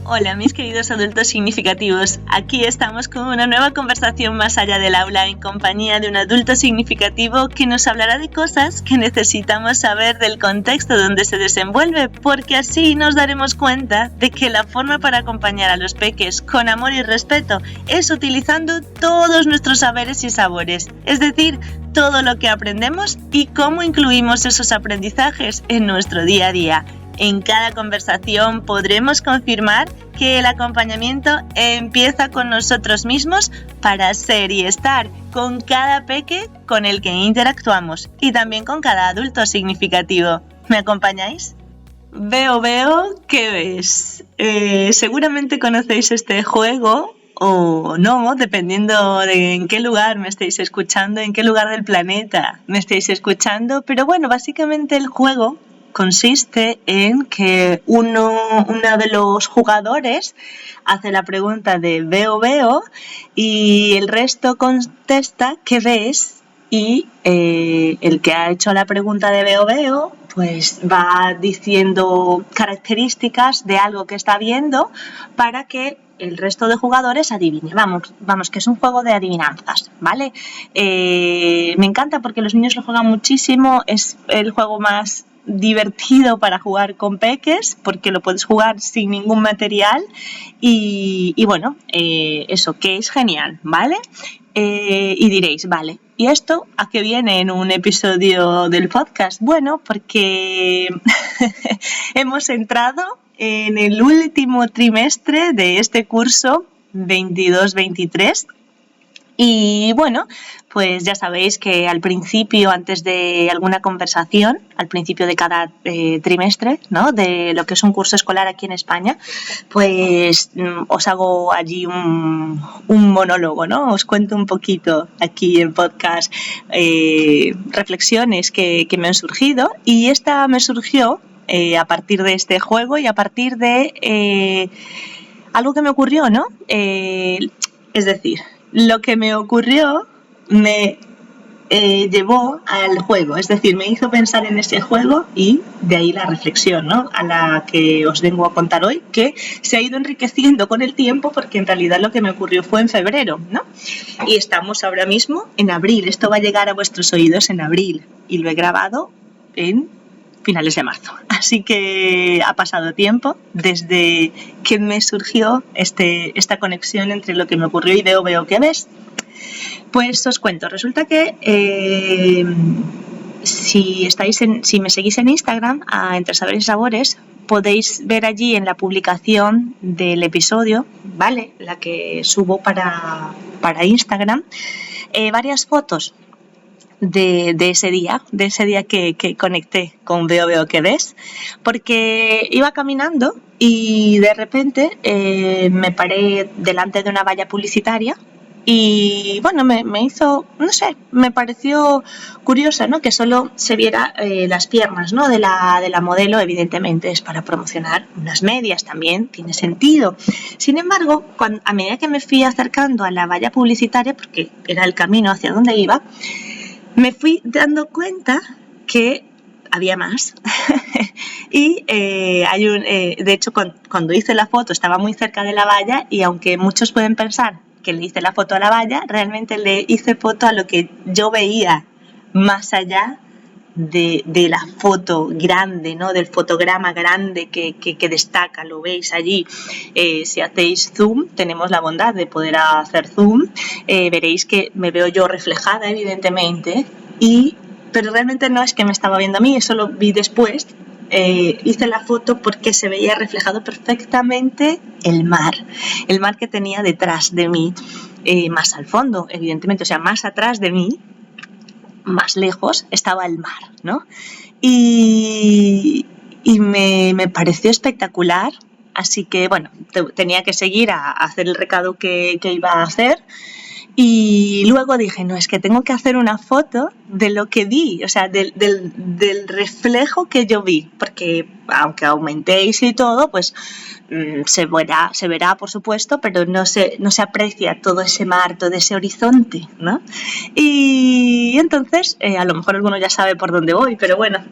Hola mis queridos adultos significativos, aquí estamos con una nueva conversación más allá del aula en compañía de un adulto significativo que nos hablará de cosas que necesitamos saber del contexto donde se desenvuelve, porque así nos daremos cuenta de que la forma para acompañar a los peques con amor y respeto es utilizando todos nuestros saberes y sabores, es decir, todo lo que aprendemos y cómo incluimos esos aprendizajes en nuestro día a día. En cada conversación podremos confirmar que el acompañamiento empieza con nosotros mismos para ser y estar con cada peque con el que interactuamos y también con cada adulto significativo. ¿Me acompañáis? Veo, ¿qué ves? Seguramente conocéis este juego o no, dependiendo de en qué lugar me estéis escuchando, en qué lugar del planeta me estéis escuchando, pero bueno, básicamente el juego consiste en que uno de los jugadores hace la pregunta de veo y el resto contesta ¿qué ves? Y el que ha hecho la pregunta de veo pues va diciendo características de algo que está viendo para que el resto de jugadores adivine. Vamos, que es un juego de adivinanzas, ¿vale? Me encanta porque los niños lo juegan muchísimo, es el juego más divertido para jugar con peques porque lo puedes jugar sin ningún material y bueno, eso que es genial, ¿vale? Y diréis, vale, ¿y esto a qué viene en un episodio del podcast? Bueno, porque hemos entrado en el último trimestre de este curso 22-23 y bueno, pues ya sabéis que al principio, antes de alguna conversación, al principio de cada trimestre, ¿no?, de lo que es un curso escolar aquí en España, pues os hago allí un monólogo, ¿no? Os cuento un poquito aquí en podcast reflexiones que me han surgido y esta me surgió a partir de este juego y a partir de algo que me ocurrió, ¿no? Es decir, lo que me ocurrió me llevó al juego, es decir, me hizo pensar en ese juego y de ahí la reflexión, ¿no?, a la que os vengo a contar hoy, que se ha ido enriqueciendo con el tiempo porque en realidad lo que me ocurrió fue en febrero, ¿no? Y estamos ahora mismo en abril, esto va a llegar a vuestros oídos en abril y lo he grabado en finales de marzo. Así que ha pasado tiempo desde que me surgió esta conexión entre lo que me ocurrió y veo que ves. Pues os cuento, resulta que si me seguís en Instagram, Entre Saberes y Sabores, podéis ver allí en la publicación del episodio, ¿vale?, la que subo para Instagram, varias fotos de ese día que conecté con veo que ves, porque iba caminando y de repente me paré delante de una valla publicitaria y bueno, me hizo, no sé, me pareció curioso, ¿no?, que solo se viera las piernas, ¿no?, de la modelo. Evidentemente es para promocionar unas medias, también tiene sentido. Sin embargo, a medida que me fui acercando a la valla publicitaria, porque era el camino hacia donde iba, me fui dando cuenta que había más y de hecho cuando hice la foto estaba muy cerca de la valla y aunque muchos pueden pensar que le hice la foto a la valla, realmente le hice foto a lo que yo veía más allá de la foto grande, ¿no?, del fotograma grande que destaca, lo veis allí. Si hacéis zoom, tenemos la bondad de poder hacer zoom, veréis que me veo yo reflejada evidentemente, pero realmente no es que me estaba viendo a mí, eso lo vi después. Hice la foto porque se veía reflejado perfectamente el mar que tenía detrás de mí, más al fondo evidentemente, o sea, más atrás de mí, más lejos, estaba el mar, ¿no? Y me pareció espectacular, así que bueno, tenía que seguir a hacer el recado que iba a hacer Y luego dije, no, es que tengo que hacer una foto de lo que vi, o sea, del reflejo que yo vi, porque aunque aumentéis y todo, pues se verá, por supuesto, pero no se aprecia todo ese mar, todo ese horizonte, ¿no? Y entonces, a lo mejor alguno ya sabe por dónde voy, pero bueno,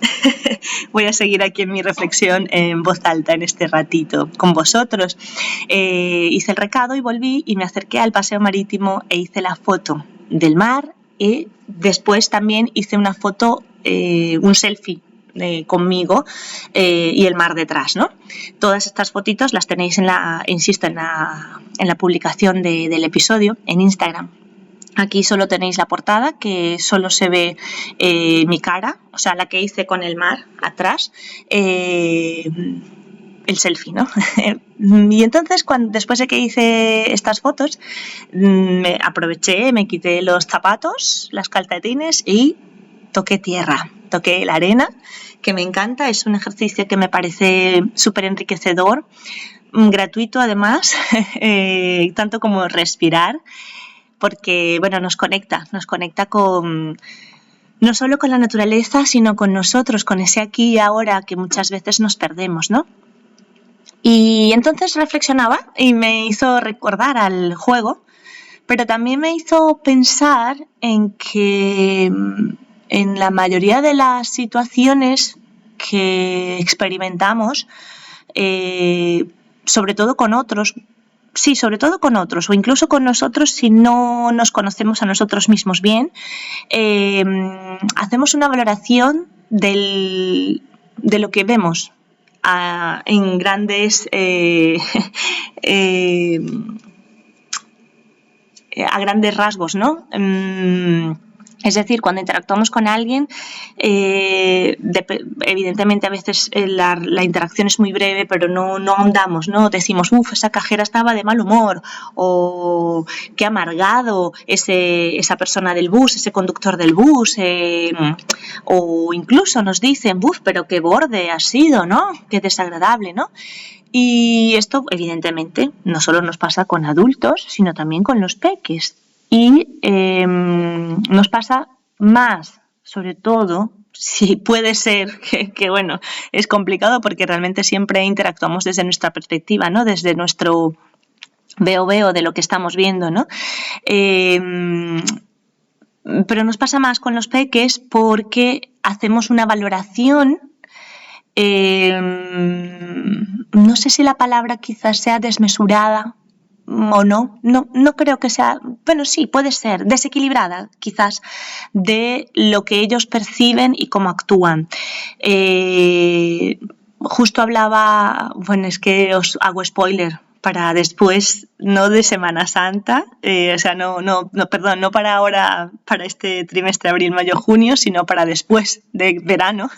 voy a seguir aquí en mi reflexión en voz alta en este ratito con vosotros. Hice el recado y volví y me acerqué al paseo marítimo e hice la foto del mar y después también hice una foto, un selfie conmigo y el mar detrás, ¿no? Todas estas fotitos las tenéis en la publicación del episodio en Instagram. Aquí solo tenéis la portada, que solo se ve mi cara, o sea, la que hice con el mar atrás, el selfie, ¿no? Y entonces, después de que hice estas fotos, me aproveché, me quité los zapatos, las calcetines y toqué tierra, toqué la arena, que me encanta, es un ejercicio que me parece súper enriquecedor, gratuito además, tanto como respirar, porque bueno, nos conecta con no solo con la naturaleza, sino con nosotros, con ese aquí y ahora que muchas veces nos perdemos, ¿no? Y entonces reflexionaba y me hizo recordar al juego, pero también me hizo pensar en que en la mayoría de las situaciones que experimentamos, sobre todo con otros o incluso con nosotros si no nos conocemos a nosotros mismos bien, hacemos una valoración de lo que vemos en grandes a grandes rasgos, ¿no? Es decir, cuando interactuamos con alguien, evidentemente a veces la interacción es muy breve, pero no ahondamos, ¿no? Decimos, esa cajera estaba de mal humor, o qué amargado esa persona del bus, ese conductor del bus, o incluso nos dicen, pero qué borde ha sido, ¿no? Qué desagradable, ¿no? Y esto, evidentemente, no solo nos pasa con adultos, sino también con los peques. Y nos pasa más, sobre todo, si puede ser que bueno, es complicado porque realmente siempre interactuamos desde nuestra perspectiva, ¿no? Desde nuestro veo de lo que estamos viendo, ¿no? Pero nos pasa más con los peques porque hacemos una valoración. No sé si la palabra quizás sea desmesurada o no creo que sea, bueno, sí, puede ser desequilibrada quizás de lo que ellos perciben y cómo actúan. Justo hablaba, bueno, es que os hago spoiler para después, no de Semana Santa, o sea, no para ahora, para este trimestre abril, mayo, junio, sino para después de verano,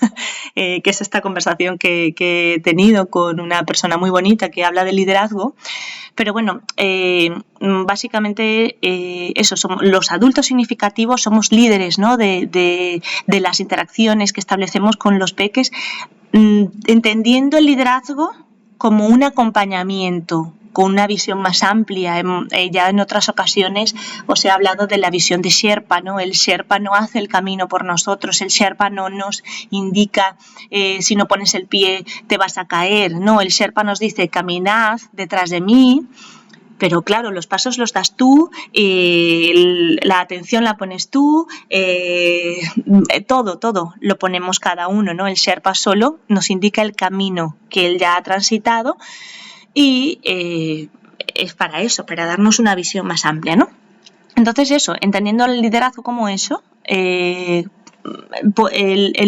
que es esta conversación que he tenido con una persona muy bonita que habla de liderazgo. Pero bueno, básicamente eso, los adultos significativos somos líderes, ¿no? de las interacciones que establecemos con los peques, entendiendo el liderazgo como un acompañamiento, con una visión más amplia. Ya en otras ocasiones os he hablado de la visión de Sherpa, ¿no? El Sherpa no hace el camino por nosotros, el Sherpa no nos indica si no pones el pie te vas a caer, no, el Sherpa nos dice caminad detrás de mí, pero claro, los pasos los das tú, la atención la pones tú, todo lo ponemos cada uno, ¿no? El Sherpa solo nos indica el camino que él ya ha transitado y es para eso, para darnos una visión más amplia, ¿no? Entonces eso, entendiendo el liderazgo como eso, el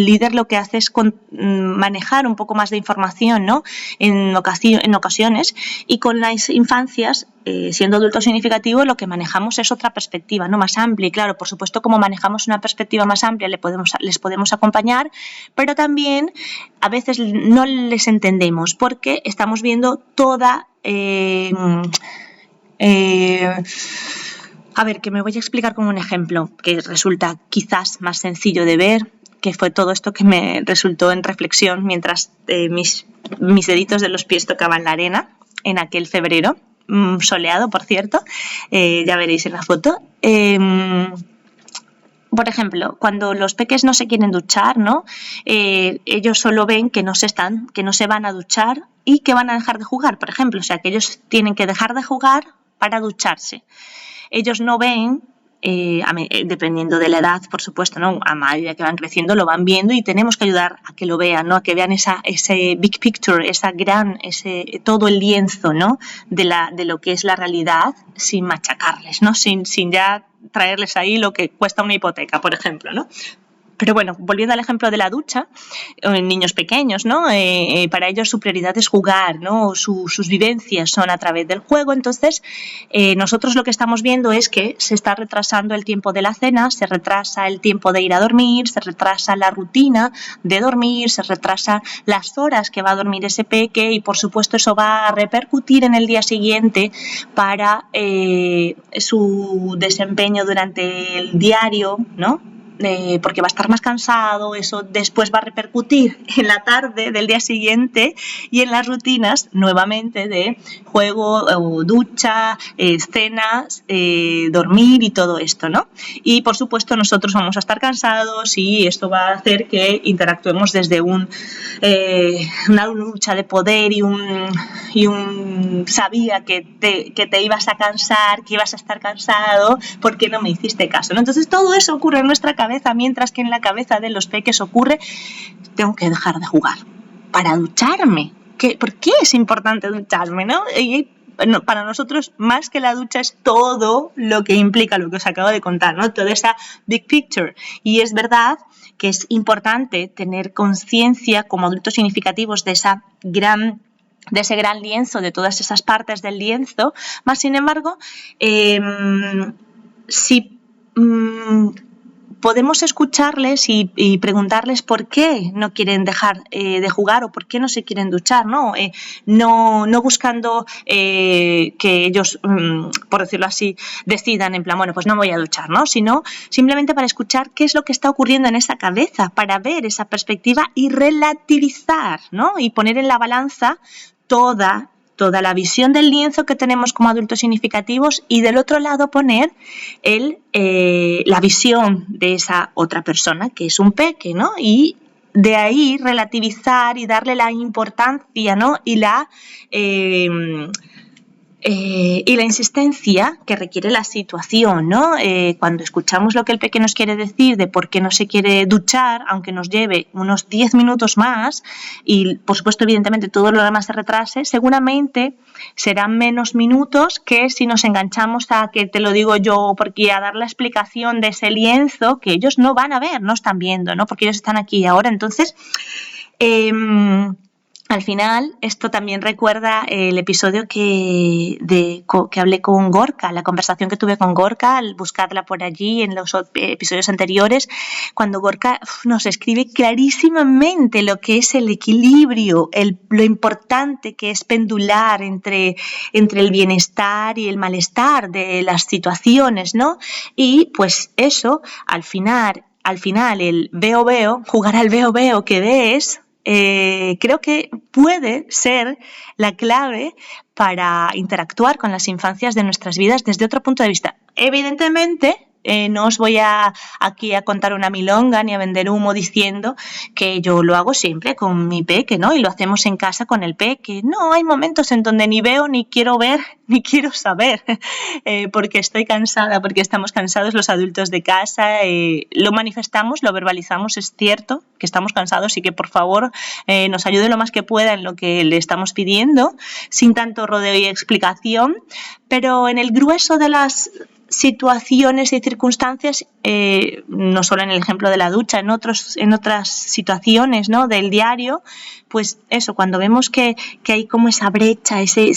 líder lo que hace es manejar un poco más de información, ¿no? En ocasiones, y con las infancias, siendo adulto significativo, lo que manejamos es otra perspectiva, ¿no? Más amplia. Y claro, por supuesto, como manejamos una perspectiva más amplia, les podemos acompañar, pero también a veces no les entendemos porque estamos viendo toda... A ver, que me voy a explicar con un ejemplo que resulta quizás más sencillo de ver, que fue todo esto que me resultó en reflexión mientras mis deditos de los pies tocaban la arena en aquel febrero. soleado, por cierto, ya veréis en la foto. Por ejemplo, cuando los peques no se quieren duchar, ¿no? Ellos solo ven que no se van a duchar y que van a dejar de jugar, por ejemplo. O sea, que ellos tienen que dejar de jugar para ducharse. Ellos no ven, dependiendo de la edad, por supuesto, ¿no? A medida que van creciendo lo van viendo y tenemos que ayudar a que lo vean, ¿no? A que vean ese big picture, todo el lienzo, ¿no? De lo que es la realidad, sin machacarles, ¿no? Sin ya traerles ahí lo que cuesta una hipoteca, por ejemplo, ¿no? Pero bueno, volviendo al ejemplo de la ducha, en niños pequeños, ¿no? Para ellos su prioridad es jugar, ¿no? Sus vivencias son a través del juego. Entonces, nosotros lo que estamos viendo es que se está retrasando el tiempo de la cena, se retrasa el tiempo de ir a dormir, se retrasa la rutina de dormir, se retrasa las horas que va a dormir ese peque y, por supuesto, eso va a repercutir en el día siguiente para su desempeño durante el diario, ¿no? Porque va a estar más cansado, eso después va a repercutir en la tarde del día siguiente y en las rutinas nuevamente de juego, ducha, cenas, dormir y todo esto, ¿no? Y por supuesto nosotros vamos a estar cansados y esto va a hacer que interactuemos desde una lucha de poder y un sabía que te ibas a cansar, que ibas a estar cansado porque no me hiciste caso, ¿no? Entonces todo eso ocurre en nuestra cabeza, mientras que en la cabeza de los peques ocurre: tengo que dejar de jugar para ducharme. ¿Por qué es importante ducharme, no? Para nosotros, más que la ducha, es todo lo que implica lo que os acabo de contar, ¿no? Toda esa big picture. Y es verdad que es importante tener conciencia como adultos significativos de ese gran lienzo, de todas esas partes del lienzo. Más sin embargo, si podemos escucharles y preguntarles por qué no quieren dejar de jugar o por qué no se quieren duchar, ¿no? No buscando que ellos, por decirlo así, decidan en plan, bueno, pues no me voy a duchar, ¿no? Sino simplemente para escuchar qué es lo que está ocurriendo en esa cabeza, para ver esa perspectiva y relativizar, ¿no? Y poner en la balanza toda la visión del lienzo que tenemos como adultos significativos y del otro lado poner la visión de esa otra persona que es un peque, ¿no? Y de ahí relativizar y darle la importancia, ¿no? Y la insistencia que requiere la situación, ¿no? Cuando escuchamos lo que el peque nos quiere decir de por qué no se quiere duchar, aunque nos lleve unos 10 minutos más y, por supuesto, evidentemente todo lo demás se retrase, seguramente serán menos minutos que si nos enganchamos a que te lo digo yo, porque a dar la explicación de ese lienzo que ellos no van a ver, no están viendo, ¿no? Porque ellos están aquí y ahora. Entonces, al final, esto también recuerda el episodio que hablé con Gorka, la conversación que tuve con Gorka, al buscarla por allí en los episodios anteriores, cuando Gorka nos escribe clarísimamente lo que es el equilibrio, lo importante que es pendular entre el bienestar y el malestar de las situaciones, ¿no? Y pues eso, al final el veo, jugar al veo que ves, creo que puede ser la clave para interactuar con las infancias de nuestras vidas desde otro punto de vista. Evidentemente, no os voy aquí a contar una milonga ni a vender humo diciendo que yo lo hago siempre con mi peque, ¿no? Y lo hacemos en casa con el peque. No, hay momentos en donde ni veo, ni quiero ver, ni quiero saber, porque estoy cansada, porque estamos cansados los adultos de casa. Lo manifestamos, lo verbalizamos, es cierto que estamos cansados y que por favor nos ayude lo más que pueda en lo que le estamos pidiendo, sin tanto rodeo y explicación, pero en el grueso de las situaciones y circunstancias, no solo en el ejemplo de la ducha, en otras situaciones, ¿no? Del diario, pues eso, cuando vemos que hay como esa brecha, ese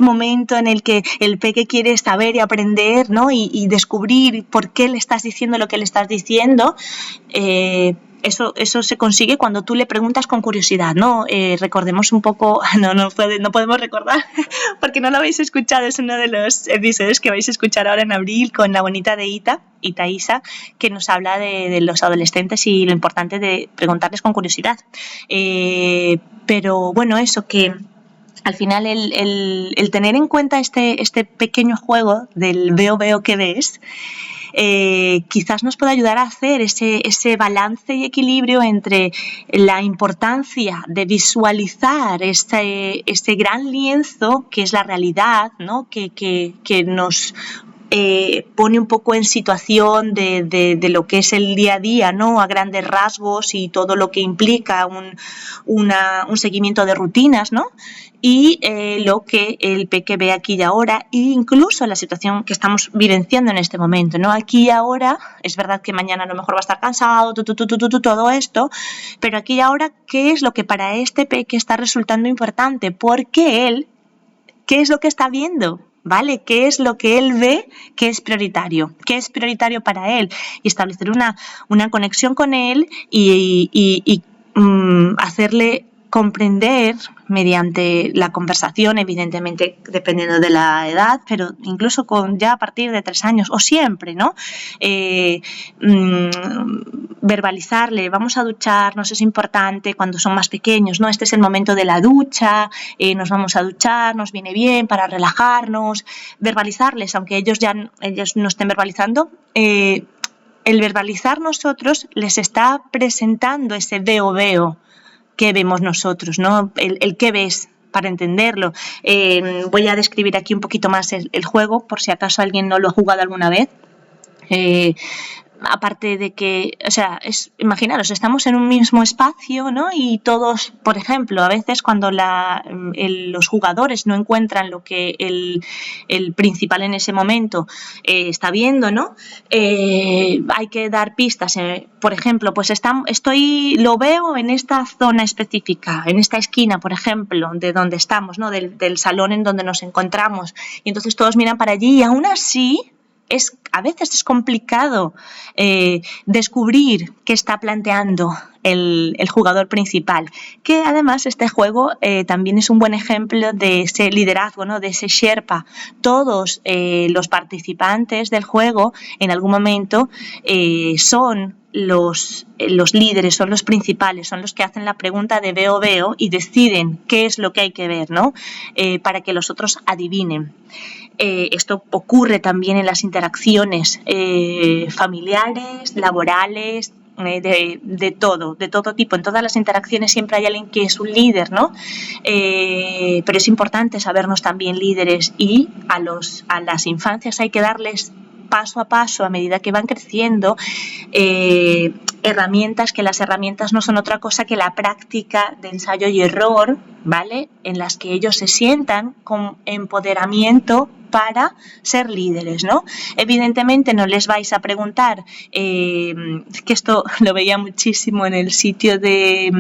momento en el que el peque quiere saber y aprender, ¿no? Y descubrir por qué le estás diciendo lo que le estás diciendo, eso se consigue cuando tú le preguntas con curiosidad, ¿no? Recordemos un poco, no podemos recordar porque no lo habéis escuchado, es uno de los episodios que vais a escuchar ahora en abril con la bonita de Itaísa, que nos habla de los adolescentes y lo importante de preguntarles con curiosidad. Pero bueno, eso que al final el tener en cuenta este pequeño juego del veo que ves, quizás nos pueda ayudar a hacer ese balance y equilibrio entre la importancia de visualizar este gran lienzo que es la realidad, ¿no? que nos pone un poco en situación de lo que es el día a día, ¿no? A grandes rasgos y todo lo que implica un seguimiento de rutinas, ¿no? Y lo que el peque ve aquí y ahora, e incluso la situación que estamos vivenciando en este momento, ¿no? Aquí y ahora, es verdad que mañana a lo mejor va a estar cansado, todo esto, pero aquí y ahora, ¿qué es lo que para este peque está resultando importante? Porque él, ¿qué es lo que está viendo? ¿Vale? ¿Qué es lo que él ve que es prioritario? ¿Qué es prioritario para él? Y establecer una conexión con él y hacerle comprender mediante la conversación, evidentemente dependiendo de la edad, pero incluso ya a partir de 3 años o siempre, ¿no? Verbalizarle, vamos a ducharnos, es importante cuando son más pequeños, ¿no? Este es el momento de la ducha, nos vamos a duchar, nos viene bien para relajarnos, verbalizarles, aunque ellos no estén verbalizando, el verbalizar nosotros les está presentando ese veo que vemos nosotros, ¿no? El qué ves, para entenderlo. Voy a describir aquí un poquito más el juego, por si acaso alguien no lo ha jugado alguna vez. Aparte de que, o sea, imaginaros, estamos en un mismo espacio, ¿no? Y todos, por ejemplo, a veces cuando los jugadores no encuentran lo que el principal en ese momento está viendo, ¿no? Hay que dar pistas. Por ejemplo, pues lo veo en esta zona específica, en esta esquina, por ejemplo, de donde estamos, ¿no? Del salón en donde nos encontramos. Y entonces todos miran para allí y aún así a veces es complicado descubrir qué está planteando el jugador principal, que además este juego también es un buen ejemplo de ese liderazgo, ¿no? De ese Sherpa. Todos los participantes del juego en algún momento son los líderes, son los principales, son los que hacen la pregunta de veo y deciden qué es lo que hay que ver, ¿no? Para que los otros adivinen. Esto ocurre también en las interacciones familiares, laborales, de todo tipo. En todas las interacciones siempre hay alguien que es un líder, ¿no? Pero es importante sabernos también líderes, y a las infancias hay que darles paso a paso, a medida que van creciendo, herramientas, que las herramientas no son otra cosa que la práctica de ensayo y error, ¿vale? En las que ellos se sientan con empoderamiento para ser líderes, ¿no? Evidentemente no les vais a preguntar, que esto lo veía muchísimo en el sitio de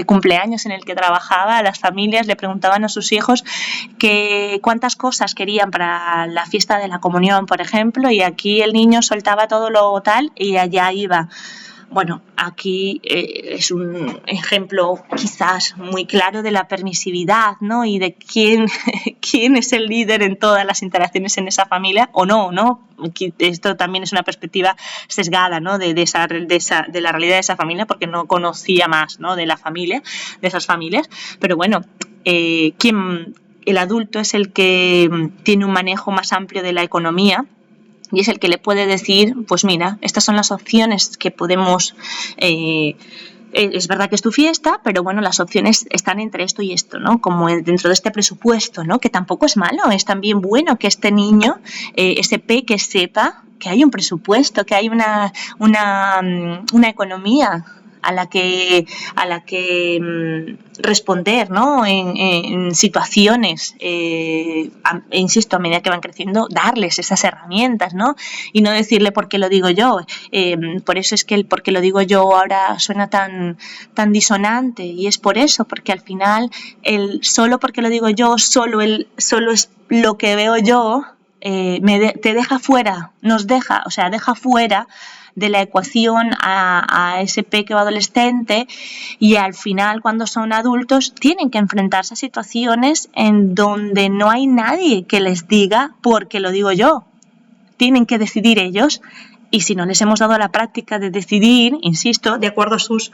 cumpleaños en el que trabajaba, a las familias le preguntaban a sus hijos cuántas cosas querían para la fiesta de la comunión, por ejemplo, y aquí el niño soltaba todo lo tal y allá iba. Bueno, aquí es un ejemplo quizás muy claro de la permisividad, ¿no? Y de quién es el líder en todas las interacciones en esa familia o no, ¿no? Esto también es una perspectiva sesgada, ¿no? De la realidad de esa familia, porque no conocía más, ¿no? De esas familias. Pero bueno, el adulto es el que tiene un manejo más amplio de la economía, y es el que le puede decir, pues mira, estas son las opciones que podemos... es verdad que es tu fiesta, pero bueno, las opciones están entre esto y esto, ¿no? Como dentro de este presupuesto, ¿no? Que tampoco es malo, es también bueno que este niño, ese peque, sepa que hay un presupuesto, que hay una economía a la que responder, ¿no? En situaciones, insisto, a medida que van creciendo, darles esas herramientas, ¿no? Y no decirle por qué lo digo yo. Por eso es que el por qué lo digo yo ahora suena tan disonante, y es por eso, porque al final solo porque lo digo yo, solo es lo que veo yo, te deja fuera, deja fuera de la ecuación a ese pequeño adolescente, y al final, cuando son adultos, tienen que enfrentarse a situaciones en donde no hay nadie que les diga porque lo digo yo. Tienen que decidir ellos Y si no les hemos dado la práctica de decidir, insisto, de acuerdo a sus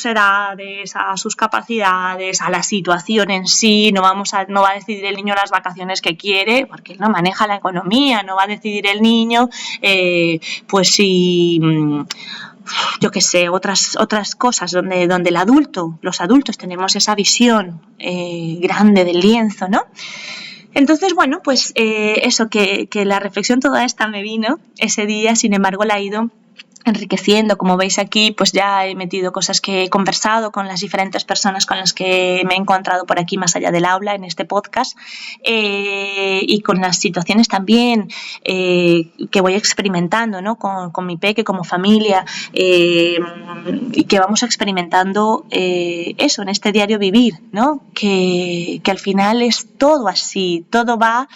edades, a sus capacidades, a la situación en sí, no va a decidir el niño las vacaciones que quiere, porque él no maneja la economía, no va a decidir el niño, pues si... yo qué sé, otras cosas donde los adultos tenemos esa visión grande del lienzo, ¿no? Entonces, bueno, pues eso, que la reflexión toda esta me vino ese día, sin embargo la he ido enriqueciendo. Como veis aquí, pues ya he metido cosas que he conversado con las diferentes personas con las que me he encontrado por aquí más allá del aula en este podcast, y con las situaciones también que voy experimentando, ¿no? con mi peque como familia, y que vamos experimentando eso en este diario vivir, ¿no? Que al final es todo así, todo va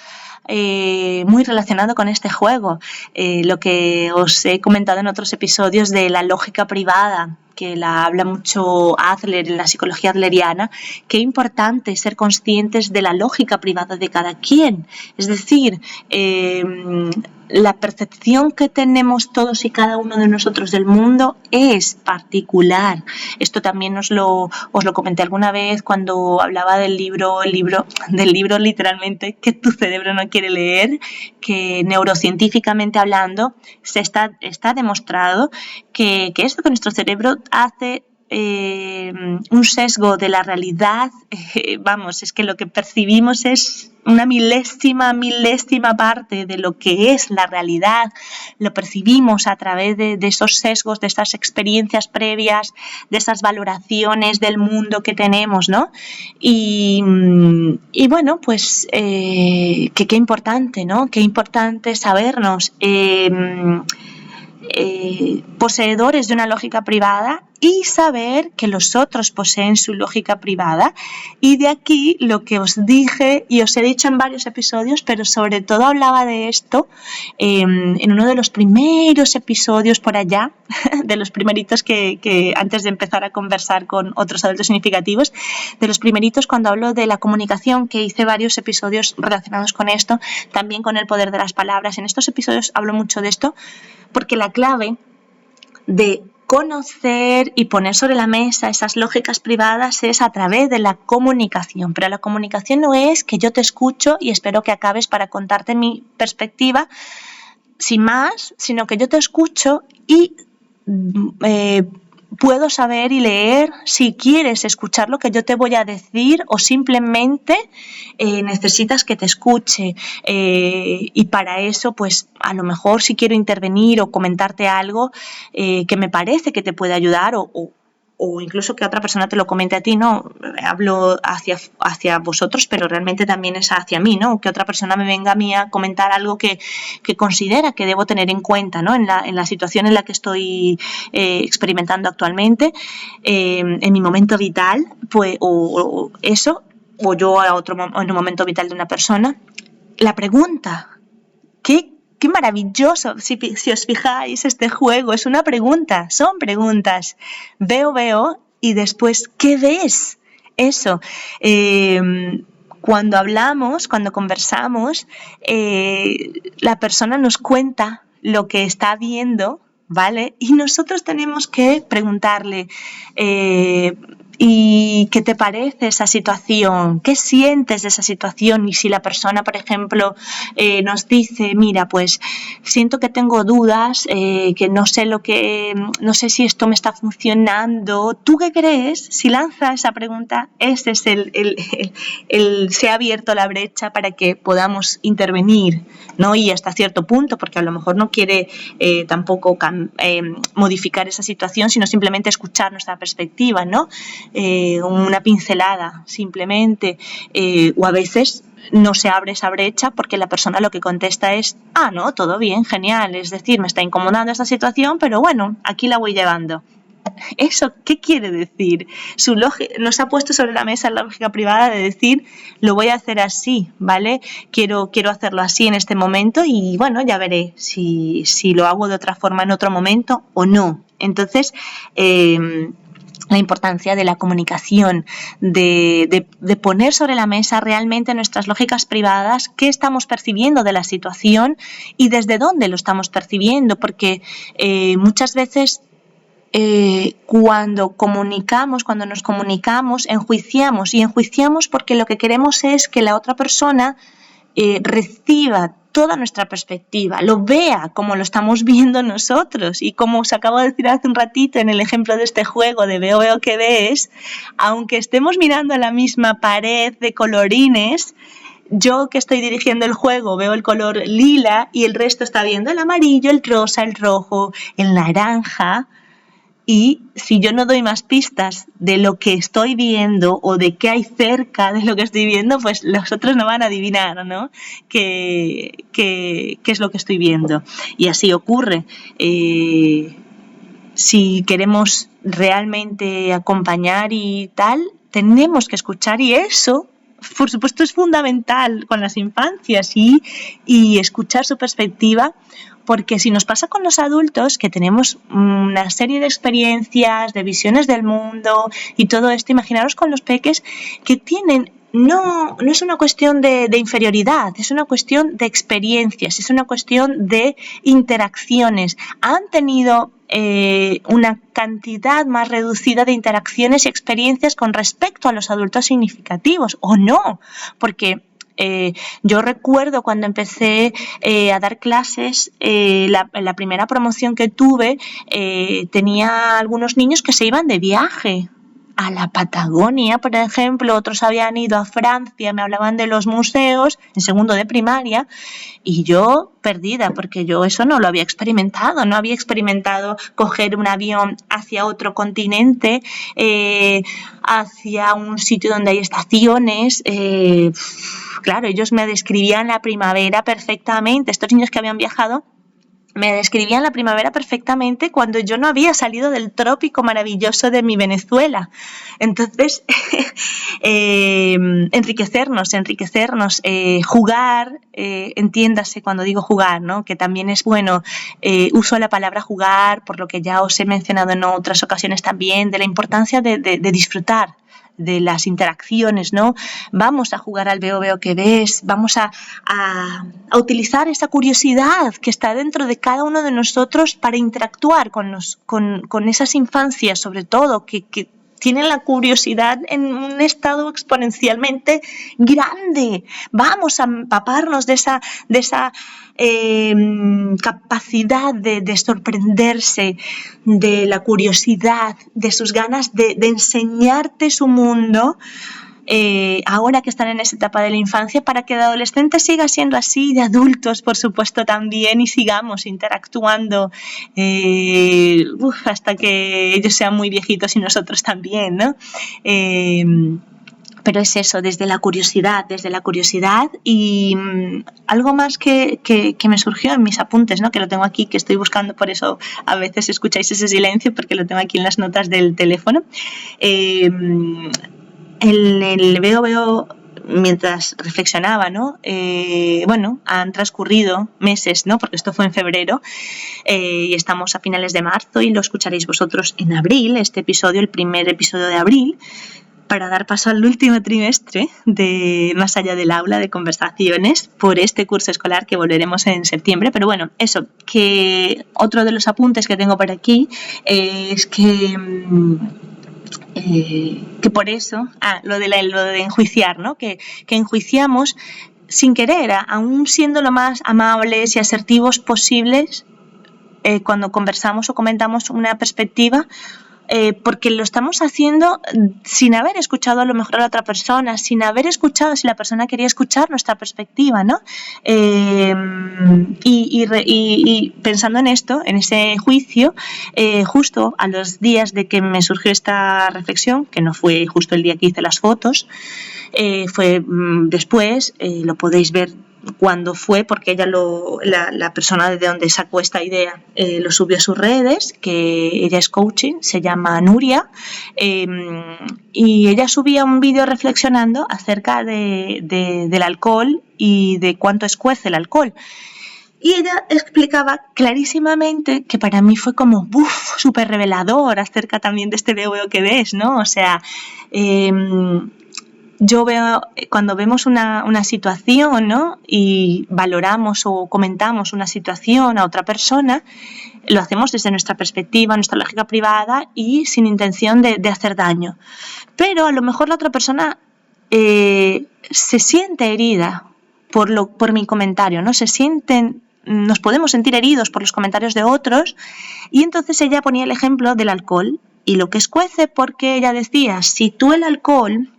muy relacionado con este juego, lo que os he comentado en otros episodios de la lógica privada, que la habla mucho Adler en la psicología adleriana. Qué importante ser conscientes de la lógica privada de cada quien, es decir, la percepción que tenemos todos y cada uno de nosotros del mundo es particular. Esto también os lo comenté alguna vez cuando hablaba del libro literalmente que tu cerebro no quiere leer, que neurocientíficamente hablando está demostrado que esto que nuestro cerebro hace un sesgo de la realidad, es que lo que percibimos es una milésima parte de lo que es la realidad, lo percibimos a través de esos sesgos, de esas experiencias previas, de esas valoraciones del mundo que tenemos, ¿no? Y bueno, pues qué importante, ¿no? Qué importante sabernos poseedores de una lógica privada y saber que los otros poseen su lógica privada. Y de aquí lo que os dije y os he dicho en varios episodios, pero sobre todo hablaba de esto en uno de los primeros episodios por allá, de los primeritos que antes de empezar a conversar con otros adultos significativos, de los primeritos cuando hablo de la comunicación, que hice varios episodios relacionados con esto, también con el poder de las palabras. En estos episodios hablo mucho de esto porque la clave de conocer y poner sobre la mesa esas lógicas privadas es a través de la comunicación. Pero la comunicación no es que yo te escucho y espero que acabes para contarte mi perspectiva sin más, sino que yo te escucho y puedo saber y leer si quieres escuchar lo que yo te voy a decir o simplemente necesitas que te escuche, y para eso pues a lo mejor si quiero intervenir o comentarte algo que me parece que te puede ayudar o incluso que otra persona te lo comente a ti, ¿no? Hablo hacia vosotros, pero realmente también es hacia mí, ¿no? Que otra persona me venga a mí a comentar algo que considera que debo tener en cuenta, ¿no? En la situación en la que estoy experimentando actualmente, en mi momento vital, pues, o yo en un momento vital de una persona. La pregunta, qué maravilloso, si os fijáis, este juego es una pregunta, son preguntas. Veo y después, ¿qué ves? Eso. Cuando hablamos, cuando conversamos, la persona nos cuenta lo que está viendo, ¿vale? Y nosotros tenemos que preguntarle, ¿y qué te parece esa situación? ¿Qué sientes de esa situación? Y si la persona, por ejemplo, nos dice, mira, pues siento que tengo dudas, que no sé si esto me está funcionando. ¿Tú qué crees? Si lanza esa pregunta, ese es se ha abierto la brecha para que podamos intervenir, ¿no? Y hasta cierto punto, porque a lo mejor no quiere tampoco modificar esa situación, sino simplemente escuchar nuestra perspectiva, ¿no? Una pincelada simplemente, o a veces no se abre esa brecha porque la persona lo que contesta es, no, todo bien, genial, es decir, me está incomodando esta situación, pero bueno, aquí la voy llevando. ¿Eso qué quiere decir? Nos ha puesto sobre la mesa la lógica privada de decir, lo voy a hacer así, ¿vale? Quiero hacerlo así en este momento y bueno, ya veré si lo hago de otra forma en otro momento o no. Entonces, la importancia de la comunicación, de poner sobre la mesa realmente nuestras lógicas privadas, qué estamos percibiendo de la situación y desde dónde lo estamos percibiendo, porque muchas veces cuando nos comunicamos, enjuiciamos porque lo que queremos es que la otra persona reciba toda nuestra perspectiva, lo vea como lo estamos viendo nosotros. Y como os acabo de decir hace un ratito en el ejemplo de este juego de veo que ves, aunque estemos mirando a la misma pared de colorines, yo que estoy dirigiendo el juego veo el color lila y el resto está viendo el amarillo, el rosa, el rojo, el naranja. Y si yo no doy más pistas de lo que estoy viendo o de qué hay cerca de lo que estoy viendo, pues los otros no van a adivinar, ¿no? qué es lo que estoy viendo. Y así ocurre. Si queremos realmente acompañar y tal, tenemos que escuchar, y eso, por supuesto, es fundamental con las infancias y escuchar su perspectiva. Porque si nos pasa con los adultos, que tenemos una serie de experiencias, de visiones del mundo y todo esto, imaginaros con los peques que tienen, no es una cuestión de inferioridad, es una cuestión de experiencias, es una cuestión de interacciones. Han tenido una cantidad más reducida de interacciones y experiencias con respecto a los adultos significativos, o no, porque yo recuerdo cuando empecé a dar clases, la primera promoción que tuve, tenía algunos niños que se iban de viaje a la Patagonia, por ejemplo, otros habían ido a Francia, me hablaban de los museos en segundo de primaria y yo perdida, porque yo eso no lo había experimentado, no había experimentado coger un avión hacia otro continente, hacia un sitio donde hay estaciones. Claro, ellos me describían la primavera perfectamente, estos niños que habían viajado me describían la primavera perfectamente cuando yo no había salido del trópico maravilloso de mi Venezuela. Entonces, enriquecernos, jugar, entiéndase cuando digo jugar, ¿no? Que también es bueno, uso la palabra jugar por lo que ya os he mencionado en otras ocasiones también, de la importancia de disfrutar de las interacciones, ¿no? Vamos a jugar al veo que ves, vamos a utilizar esa curiosidad que está dentro de cada uno de nosotros para interactuar con esas infancias, sobre todo, que tienen la curiosidad en un estado exponencialmente grande. Vamos a empaparnos de esa capacidad de sorprenderse, de la curiosidad, de sus ganas de enseñarte su mundo, ahora que están en esa etapa de la infancia, para que de adolescentes siga siendo así, de adultos, por supuesto, también, y sigamos interactuando hasta que ellos sean muy viejitos y nosotros también, ¿no? Pero es eso, desde la curiosidad y algo más que me surgió en mis apuntes, ¿no? Que lo tengo aquí, que estoy buscando, por eso a veces escucháis ese silencio, porque lo tengo aquí en las notas del teléfono. El veo mientras reflexionaba, ¿no? Han transcurrido meses, ¿no? Porque esto fue en febrero y estamos a finales de marzo y lo escucharéis vosotros en abril, este episodio, el primer episodio de abril, para dar paso al último trimestre de Más allá del aula, de conversaciones por este curso escolar, que volveremos en septiembre. Pero bueno, eso, que otro de los apuntes que tengo por aquí es que por eso, lo de enjuiciar, ¿no? Que enjuiciamos sin querer, aún siendo lo más amables y asertivos posibles cuando conversamos o comentamos una perspectiva, porque lo estamos haciendo sin haber escuchado a lo mejor a la otra persona, sin haber escuchado si la persona quería escuchar nuestra perspectiva, ¿no? Y pensando en esto, en ese juicio, justo a los días de que me surgió esta reflexión, que no fue justo el día que hice las fotos, fue después, lo podéis ver cuando fue, porque ella la persona de donde sacó esta idea lo subió a sus redes, que ella es coaching, se llama Nuria, y ella subía un vídeo reflexionando acerca del alcohol y de cuánto escuece el alcohol. Y ella explicaba clarísimamente, que para mí fue como súper revelador acerca también de este veo que ves, ¿no? O sea, yo veo, cuando vemos una situación, ¿no? Y valoramos o comentamos una situación a otra persona, lo hacemos desde nuestra perspectiva, nuestra lógica privada y sin intención de hacer daño. Pero a lo mejor la otra persona se siente herida por mi comentario, ¿no? Nos podemos sentir heridos por los comentarios de otros, y entonces ella ponía el ejemplo del alcohol y lo que escuece, porque ella decía, si tú el alcohol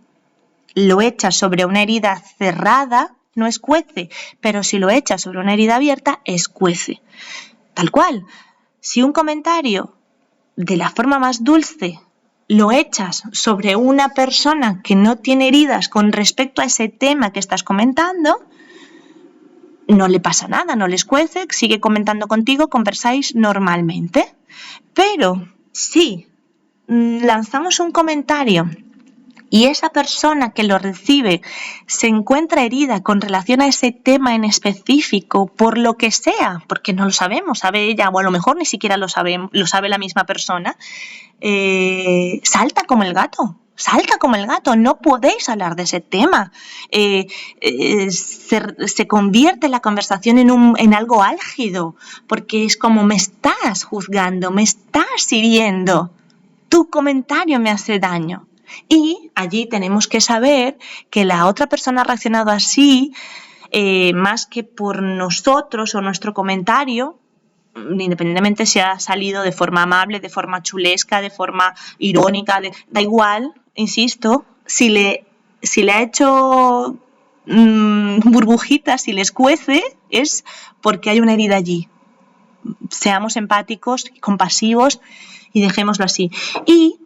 lo echas sobre una herida cerrada, no escuece, pero si lo echas sobre una herida abierta, escuece. Tal cual, si un comentario de la forma más dulce lo echas sobre una persona que no tiene heridas con respecto a ese tema que estás comentando, no le pasa nada, no le escuece, sigue comentando contigo, conversáis normalmente. Pero si lanzamos un comentario y esa persona que lo recibe se encuentra herida con relación a ese tema en específico, por lo que sea, porque no lo sabemos, sabe ella, o a lo mejor ni siquiera lo sabe la misma persona, salta como el gato. Salta como el gato, no podéis hablar de ese tema. Se convierte la conversación en algo álgido, porque es como me estás juzgando, me estás hiriendo, tu comentario me hace daño. Y allí tenemos que saber que la otra persona ha reaccionado así, más que por nosotros o nuestro comentario, independientemente si ha salido de forma amable, de forma chulesca, de forma irónica, da igual, insisto, si le ha hecho burbujitas, si le escuece, es porque hay una herida allí. Seamos empáticos, compasivos y dejémoslo así. Y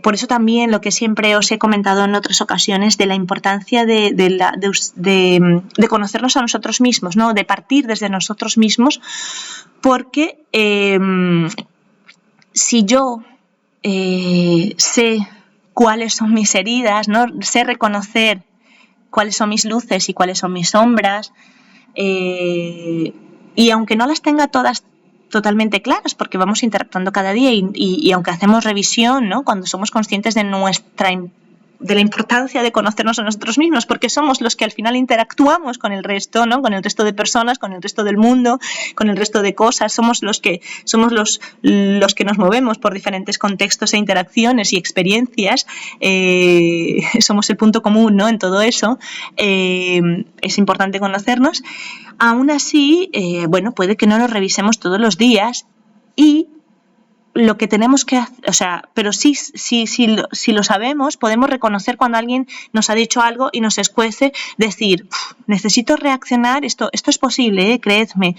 por eso también lo que siempre os he comentado en otras ocasiones de la importancia de conocernos a nosotros mismos, ¿no? De partir desde nosotros mismos, porque si yo sé cuáles son mis heridas, ¿no? Sé reconocer cuáles son mis luces y cuáles son mis sombras, y aunque no las tenga todas totalmente claras, porque vamos interactuando cada día y aunque hacemos revisión, ¿no? Cuando somos conscientes de la importancia de conocernos a nosotros mismos, porque somos los que al final interactuamos con el resto, ¿no? Con el resto de personas, con el resto del mundo, con el resto de cosas, somos los que nos movemos por diferentes contextos e interacciones y experiencias, somos el punto común, ¿no? En todo eso, es importante conocernos. Aún así, puede que no nos revisemos todos los días y lo que tenemos que hacer, o sea, pero sí lo sabemos, podemos reconocer cuando alguien nos ha dicho algo y nos escuece, decir, necesito reaccionar, esto es posible, creedme.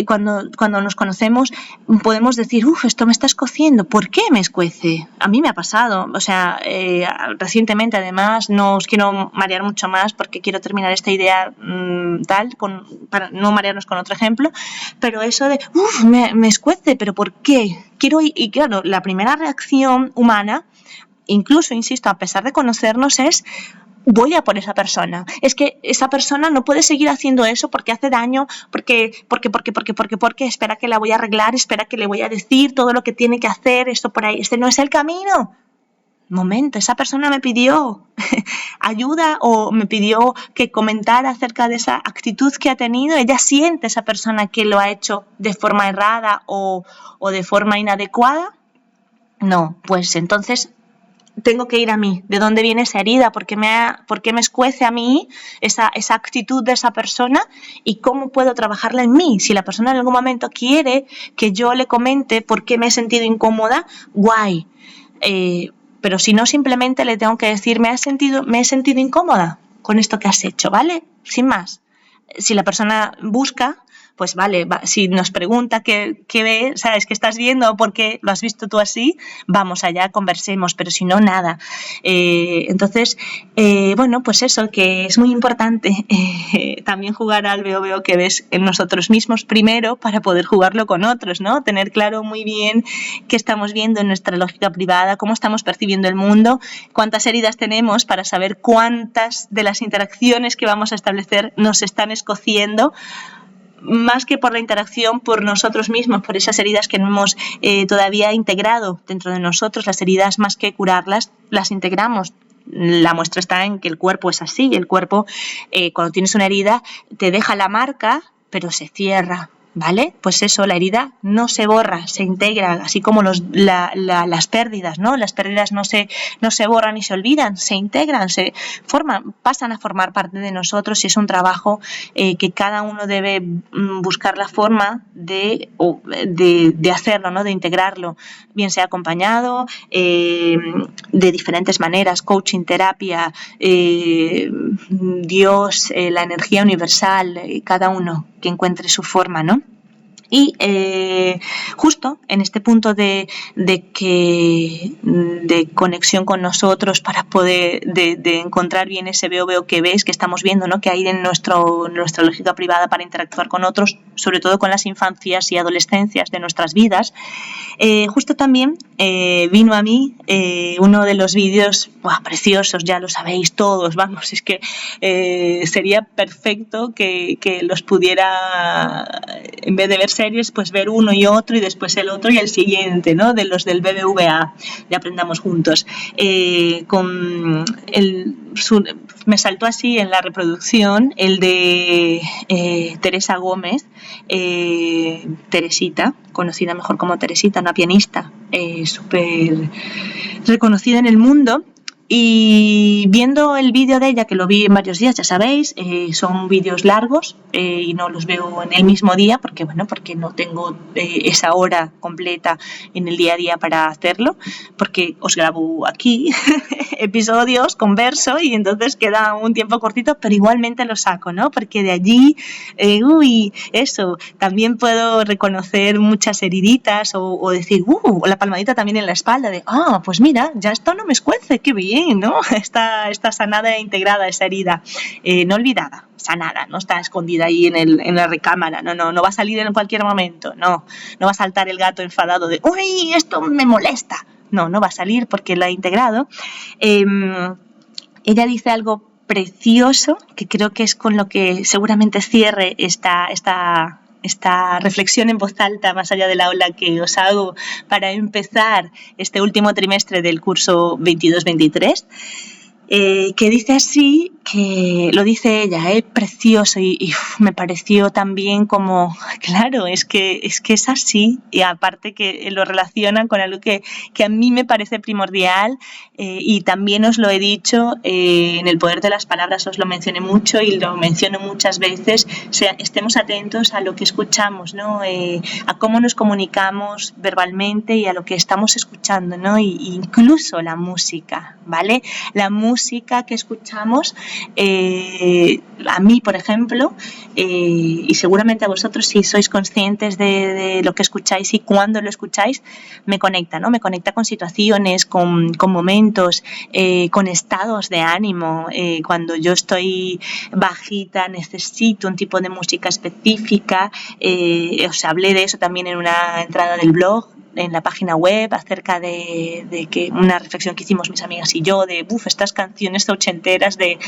Cuando nos conocemos podemos decir, esto me está escociendo, ¿por qué me escuece? A mí me ha pasado, o sea, recientemente, además, no os quiero marear mucho más porque quiero terminar esta idea para no marearnos con otro ejemplo, pero eso de, me escuece, ¿pero por qué? Y claro, la primera reacción humana, incluso, insisto, a pesar de conocernos, es voy a por esa persona. Es que esa persona no puede seguir haciendo eso porque hace daño, porque espera que la voy a arreglar, espera que le voy a decir todo lo que tiene que hacer, esto por ahí, este no es el camino. Momento, esa persona me pidió ayuda o me pidió que comentara acerca de esa actitud que ha tenido. Ella siente, esa persona, que lo ha hecho de forma errada o de forma inadecuada. No, pues entonces tengo que ir a mí. ¿De dónde viene esa herida? ¿Por qué me escuece a mí esa actitud de esa persona? ¿Y cómo puedo trabajarla en mí? Si la persona en algún momento quiere que yo le comente por qué me he sentido incómoda, guay. Pero si no, simplemente le tengo que decir, me he sentido incómoda con esto que has hecho, ¿vale? Sin más. Si la persona busca, pues vale, si nos pregunta qué ve, sabes, qué estás viendo o por qué lo has visto tú así, vamos allá, conversemos, pero si no, nada. Entonces, bueno, pues eso, que es muy importante también jugar al veo que ves en nosotros mismos primero para poder jugarlo con otros, ¿no? Tener claro muy bien qué estamos viendo en nuestra lógica privada, cómo estamos percibiendo el mundo, cuántas heridas tenemos para saber cuántas de las interacciones que vamos a establecer nos están escociendo, más que por la interacción, por nosotros mismos, por esas heridas que no hemos todavía integrado dentro de nosotros. Las heridas, más que curarlas, las integramos. La muestra está en que el cuerpo es así. El cuerpo, cuando tienes una herida, te deja la marca, pero se cierra, ¿vale? Pues eso, la herida no se borra, se integra, así como las pérdidas, ¿no? Las pérdidas no se borran ni se olvidan, se integran, se forman, pasan a formar parte de nosotros, y es un trabajo que cada uno debe buscar la forma de hacerlo, ¿no? De integrarlo, bien sea acompañado, de diferentes maneras, coaching, terapia, Dios, la energía universal, cada uno que encuentre su forma, ¿no? Y justo en este punto de conexión con nosotros, para poder de encontrar bien ese veo que ves, que estamos viendo, ¿no? Que hay en nuestra lógica privada para interactuar con otros, sobre todo con las infancias y adolescencias de nuestras vidas. Justo también vino a mí uno de los vídeos preciosos, ya lo sabéis todos, vamos, es que sería perfecto que los pudiera, en vez de ver series, pues ver uno y otro, y después el otro y el siguiente, ¿no? De los del BBVA, de Aprendamos Juntos. Me saltó así en la reproducción el de Teresa Gómez, Teresita, conocida mejor como Teresita, una pianista súper reconocida en el mundo. Y viendo el vídeo de ella, que lo vi en varios días, ya sabéis, son vídeos largos y no los veo en el mismo día porque no tengo esa hora completa en el día a día para hacerlo, porque os grabo aquí episodios, converso, y entonces queda un tiempo cortito, pero igualmente lo saco, ¿no? Porque de allí, eso, también puedo reconocer muchas heriditas o decir, la palmadita también en la espalda de, pues mira, ya esto no me escuece, qué bien, ¿no? Está sanada e integrada esa herida, no olvidada, sanada, no está escondida ahí en la recámara, no va a salir en cualquier momento, no va a saltar el gato enfadado de, uy, esto me molesta, no va a salir porque la ha integrado. Ella dice algo precioso que creo que es con lo que seguramente cierre esta reflexión en voz alta más allá del aula que os hago para empezar este último trimestre del curso 22-23, que dice así, que lo dice ella, precioso, y me pareció también como, claro, es que es así, y aparte que lo relacionan con algo que a mí me parece primordial, y también os lo he dicho, en el poder de las palabras os lo mencioné mucho y lo menciono muchas veces, o sea, estemos atentos a lo que escuchamos, ¿no? A cómo nos comunicamos verbalmente y a lo que estamos escuchando, ¿no? Y incluso la música, ¿vale? La música que escuchamos, a mí, por ejemplo, y seguramente a vosotros, si sois conscientes de lo que escucháis y cuándo lo escucháis, me conecta, ¿no? Me conecta con situaciones, con momentos, con estados de ánimo. Cuando yo estoy bajita, necesito un tipo de música específica. Os hablé de eso también en una entrada del blog, en la página web, acerca de que una reflexión que hicimos mis amigas y yo, de estas canciones ochenteras de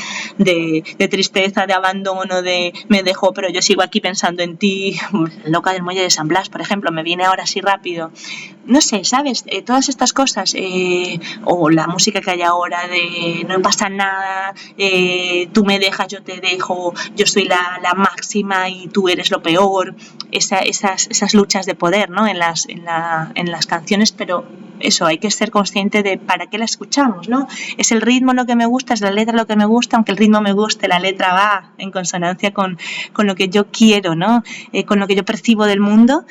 tristeza, de abandono, de me dejó pero yo sigo aquí pensando en ti, Loca del Muelle de San Blas, por ejemplo, me viene ahora así rápido. No sé, ¿sabes? Todas estas cosas, o la música que hay ahora de no pasa nada, tú me dejas, yo te dejo, yo soy la máxima y tú eres lo peor, esas luchas de poder, ¿no? En las canciones, pero eso, hay que ser consciente de para qué la escuchamos, ¿no? Es el ritmo lo que me gusta, es la letra lo que me gusta, aunque el ritmo me guste, la letra va en consonancia con lo que yo quiero, ¿no? Con lo que yo percibo del mundo,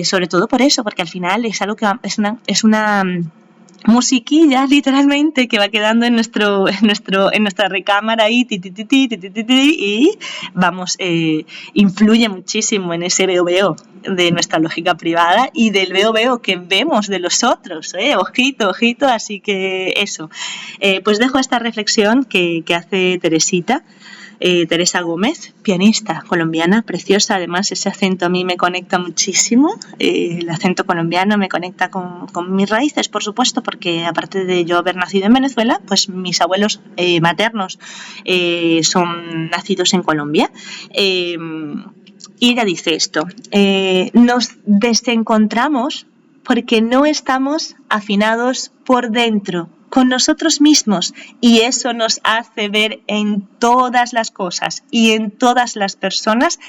sobre todo por eso, porque al final es algo que es una musiquilla literalmente que va quedando en nuestra recámara ahí y vamos, influye muchísimo en ese veo de nuestra lógica privada y del veo que vemos de los otros, ojito, así que eso. Pues dejo esta reflexión que hace Teresita. Teresa Gómez, pianista colombiana, preciosa, además ese acento a mí me conecta muchísimo, el acento colombiano me conecta con mis raíces, por supuesto, porque aparte de yo haber nacido en Venezuela, pues mis abuelos maternos son nacidos en Colombia. Y ella dice esto, nos desencontramos porque no estamos afinados por dentro, con nosotros mismos, y eso nos hace ver en todas las cosas y en todas las personas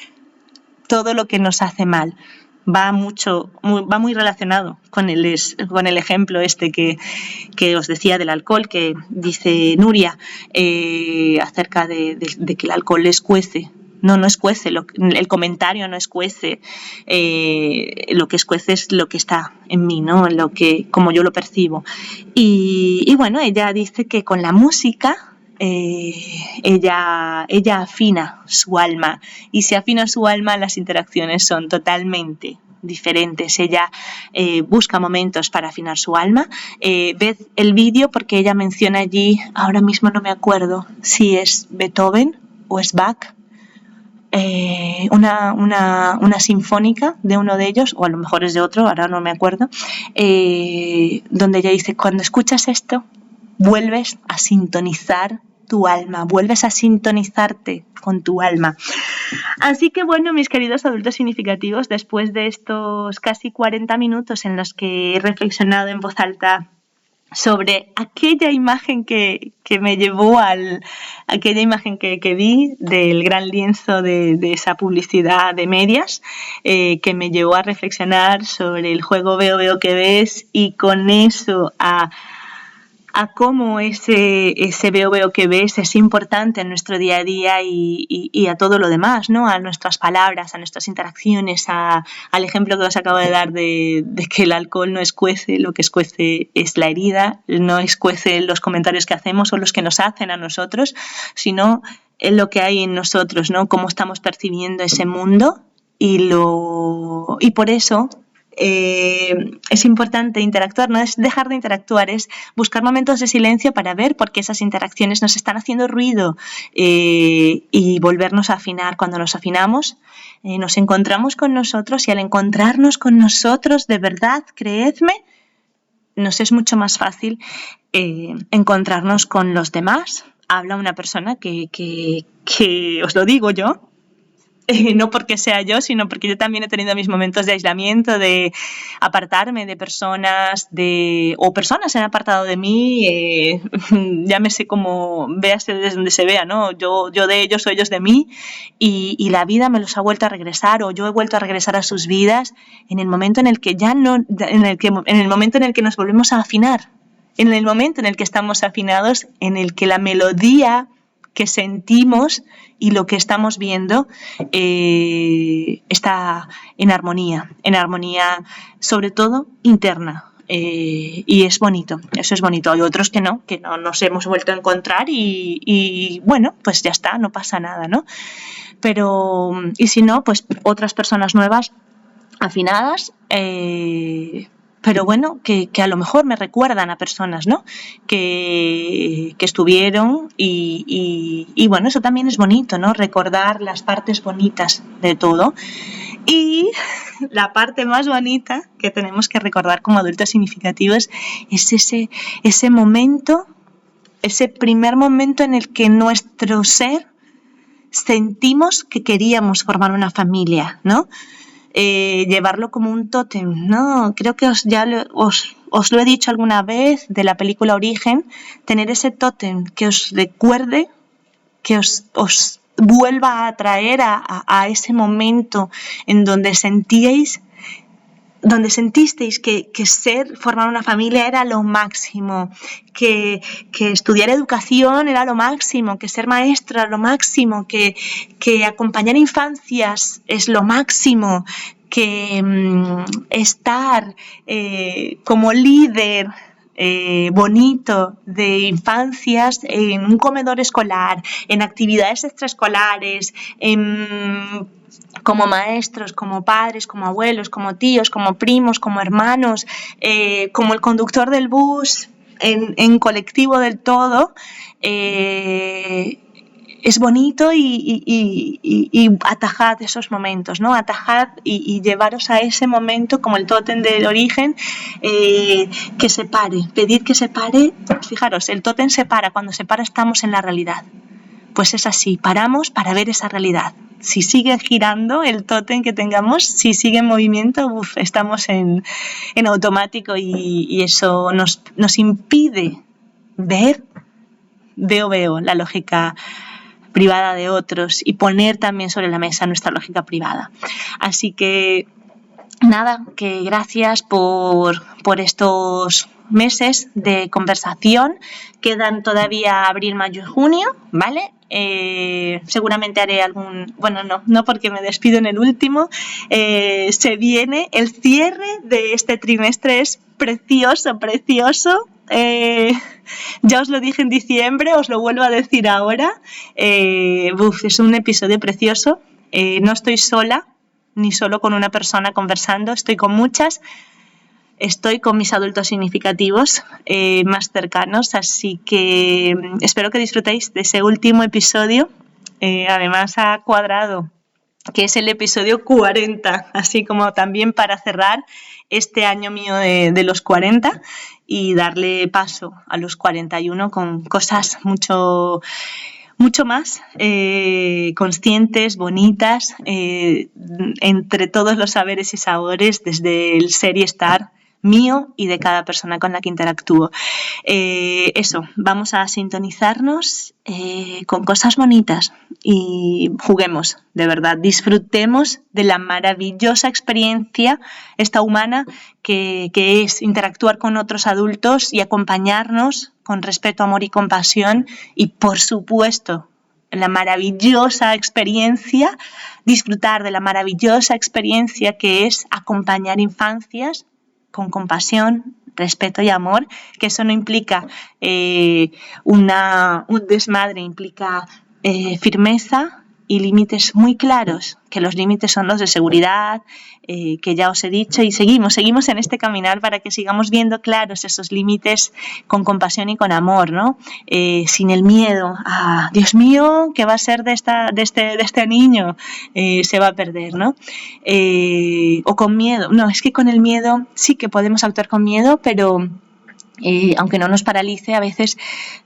todo lo que nos hace mal. Va muy relacionado con el ejemplo este que os decía del alcohol, que dice Nuria acerca de que el alcohol escuece. No escuece, el comentario no escuece, lo que escuece es lo que está en mí, ¿no? Como yo lo percibo. Y bueno, ella dice que con la música ella afina su alma, y si afina su alma las interacciones son totalmente diferentes. Ella busca momentos para afinar su alma. Ved el vídeo porque ella menciona allí, ahora mismo no me acuerdo si es Beethoven o es Bach, una sinfónica de uno de ellos, o a lo mejor es de otro, ahora no me acuerdo, donde ella dice, cuando escuchas esto, vuelves a sintonizar tu alma, vuelves a sintonizarte con tu alma. Así que bueno, mis queridos adultos significativos, después de estos casi 40 minutos en los que he reflexionado en voz alta sobre aquella imagen que me llevó aquella imagen que vi del gran lienzo de esa publicidad de medias, que me llevó a reflexionar sobre el juego veo que ves, y con eso a cómo ese veo que ves es importante en nuestro día a día y a todo lo demás, ¿no? A nuestras palabras, a nuestras interacciones, al ejemplo que os acabo de dar de que el alcohol no escuece, lo que escuece es la herida, no escuece los comentarios que hacemos o los que nos hacen a nosotros, sino lo que hay en nosotros, ¿no? Cómo estamos percibiendo ese mundo y por eso es importante interactuar, no es dejar de interactuar, es buscar momentos de silencio para ver por qué esas interacciones nos están haciendo ruido, y volvernos a afinar. Cuando nos afinamos, nos encontramos con nosotros, y al encontrarnos con nosotros, de verdad, creedme, nos es mucho más fácil encontrarnos con los demás. Habla una persona que os lo digo yo, no porque sea yo, sino porque yo también he tenido mis momentos de aislamiento, de apartarme de personas, o personas se han apartado de mí, llámese como, véase desde donde se vea, ¿no? Yo de ellos o ellos de mí, y la vida me los ha vuelto a regresar, o yo he vuelto a regresar a sus vidas en el momento en el que en el momento en el que nos volvemos a afinar, en el momento en el que estamos afinados, en el que la melodía que sentimos y lo que estamos viendo está en armonía sobre todo interna, y es bonito, eso es bonito. Hay otros que no nos hemos vuelto a encontrar y bueno, pues ya está, no pasa nada, ¿no? Pero, y si no, pues otras personas nuevas, afinadas, pero bueno, que a lo mejor me recuerdan a personas, ¿no? que estuvieron y bueno, eso también es bonito, ¿no? Recordar las partes bonitas de todo. Y la parte más bonita que tenemos que recordar como adultos significativos es ese momento, ese primer momento en el que nuestro ser sentimos que queríamos formar una familia, ¿no? Llevarlo como un tótem, ¿no? Creo que os lo he dicho alguna vez de la película Origen, tener ese tótem que os recuerde, que os vuelva a traer a ese momento en donde sentisteis que formar una familia era lo máximo, que estudiar educación era lo máximo, que ser maestro era lo máximo, que acompañar infancias es lo máximo, que estar como líder bonito de infancias en un comedor escolar, en actividades extraescolares, como maestros, como padres, como abuelos, como tíos, como primos, como hermanos, como el conductor del bus, en colectivo del todo, es bonito y atajad esos momentos, ¿no? Atajad y llevaros a ese momento como el tótem del origen, que se pare, pedid que se pare. Fijaros, el tótem se para, cuando se para estamos en la realidad. Pues es así, paramos para ver esa realidad. Si sigue girando el tótem que tengamos, si sigue en movimiento, estamos en automático y eso nos impide veo la lógica privada de otros y poner también sobre la mesa nuestra lógica privada. Así que nada, que gracias por estos meses de conversación. Quedan todavía abril, mayo y junio, ¿vale? Seguramente haré no porque me despido en el último. Se viene el cierre de este trimestre, es precioso. Ya os lo dije en diciembre, os lo vuelvo a decir ahora. Es un episodio precioso. No estoy sola, ni solo con una persona conversando, estoy con muchas. Estoy con mis adultos significativos más cercanos, así que espero que disfrutéis de ese último episodio. Además ha cuadrado que es el episodio 40, así como también para cerrar este año mío de los 40 y darle paso a los 41 con cosas mucho más conscientes, bonitas, entre todos los saberes y sabores, desde el ser y estar mío y de cada persona con la que interactúo. Vamos a sintonizarnos con cosas bonitas y juguemos, de verdad, disfrutemos de la maravillosa experiencia esta humana que es interactuar con otros adultos y acompañarnos con respeto, amor y compasión, y por supuesto la maravillosa experiencia, disfrutar de la maravillosa experiencia que es acompañar infancias con compasión, respeto y amor, que eso no implica un desmadre, implica firmeza y límites muy claros, que los límites son los de seguridad, que ya os he dicho, y seguimos en este caminar para que sigamos viendo claros esos límites con compasión y con amor, ¿no? Sin el miedo a, Dios mío, ¿qué va a ser de este niño? Se va a perder, ¿no? O con miedo. No, es que con el miedo sí que podemos actuar con miedo, pero aunque no nos paralice, a veces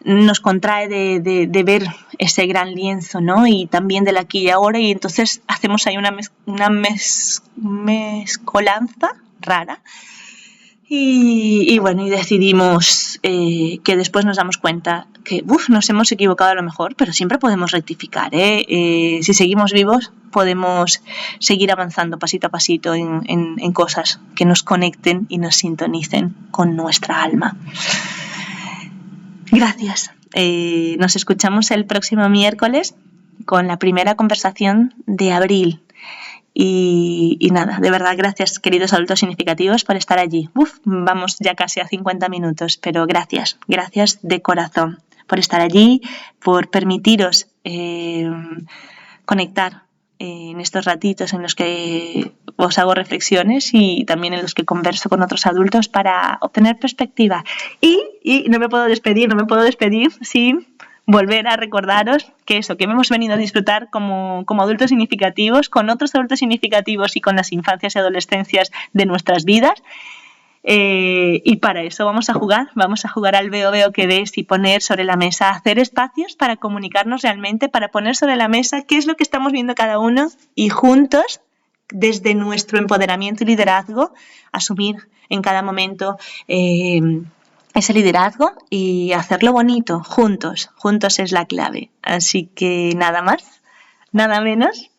nos contrae de ver ese gran lienzo, ¿no? Y también del aquí y ahora, y entonces hacemos ahí una mezcolanza rara. Y decidimos que después nos damos cuenta que nos hemos equivocado a lo mejor, pero siempre podemos rectificar, si seguimos vivos podemos seguir avanzando pasito a pasito en cosas que nos conecten y nos sintonicen con nuestra alma. Gracias. Nos escuchamos el próximo miércoles con la primera conversación de abril. Y nada, de verdad, gracias, queridos adultos significativos, por estar allí. Vamos ya casi a 50 minutos, pero gracias de corazón por estar allí, por permitiros conectar en estos ratitos en los que os hago reflexiones y también en los que converso con otros adultos para obtener perspectiva. Y no me puedo despedir sin volver a recordaros que hemos venido a disfrutar como adultos significativos, con otros adultos significativos y con las infancias y adolescencias de nuestras vidas. Y para eso vamos a jugar al veo que ves y poner sobre la mesa, hacer espacios para comunicarnos realmente, para poner sobre la mesa qué es lo que estamos viendo cada uno y juntos, desde nuestro empoderamiento y liderazgo, asumir en cada momento ese liderazgo y hacerlo bonito, juntos es la clave. Así que nada más, nada menos,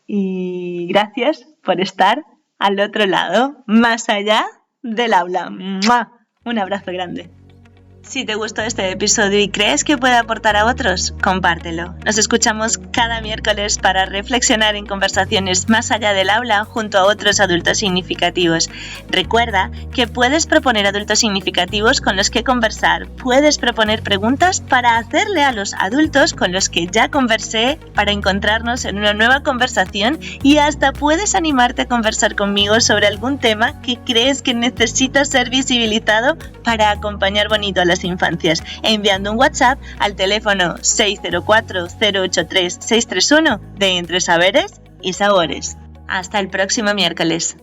y gracias por estar al otro lado, más allá del aula. ¡Mua! Un abrazo grande. Si te gustó este episodio y crees que puede aportar a otros, compártelo. Nos escuchamos cada miércoles para reflexionar en conversaciones más allá del aula junto a otros adultos significativos. Recuerda que puedes proponer adultos significativos con los que conversar. Puedes proponer preguntas para hacerle a los adultos con los que ya conversé para encontrarnos en una nueva conversación y hasta puedes animarte a conversar conmigo sobre algún tema que crees que necesita ser visibilizado para acompañar bonito a las infancias, enviando un WhatsApp al teléfono 604-083-631 de Entre Saberes y Sabores. Hasta el próximo miércoles.